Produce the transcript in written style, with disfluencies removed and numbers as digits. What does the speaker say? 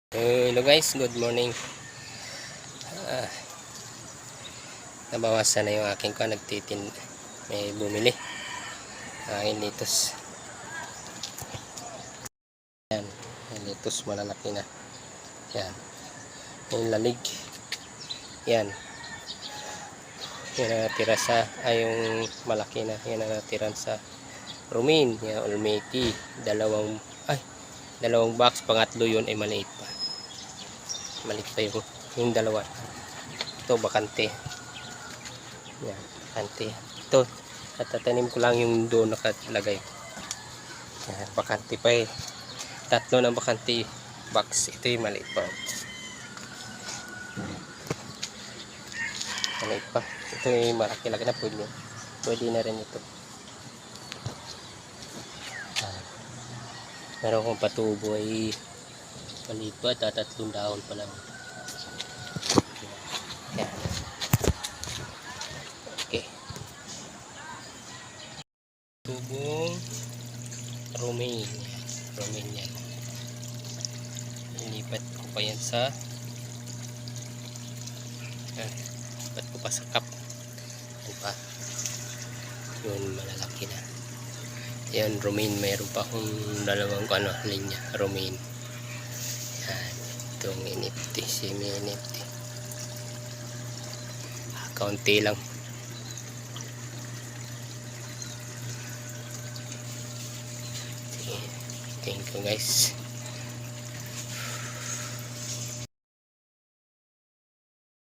Hello guys, good morning. Nabawasan na yung aking ko, may bumili aking litos. Yan, yung litos malalaki na. Yan, yung lalig. Yan, yung natira sa yung malaki na, yung natira sa romaine. Yan, almaty, dalawang box, pangatlo yun ay maliit pa. Maliit pa yung dalawa. Ito bakante. Yan, bakante. Ito, natatanim ko lang yung doon nakalagay. Yan, bakante pa eh. Tatlo ng bakante box. Ito yung maliit pa. Maliit pa. Ito yung malaki-laki na pwede. Pwede na rin ito. Meron kong patubo ay maliit pa. Tatlong dahon pa lang. Yan. Okay. Tubong romaine yan. Ilipat ko pa yan sa lipat ko pa sa cup. Yan pa. Yun malalaki na. Yan romaine, mayroon pa akong dalawang linya romaine. Yan, itong NFT, semi NFT. Kaunti lang. Thank you guys.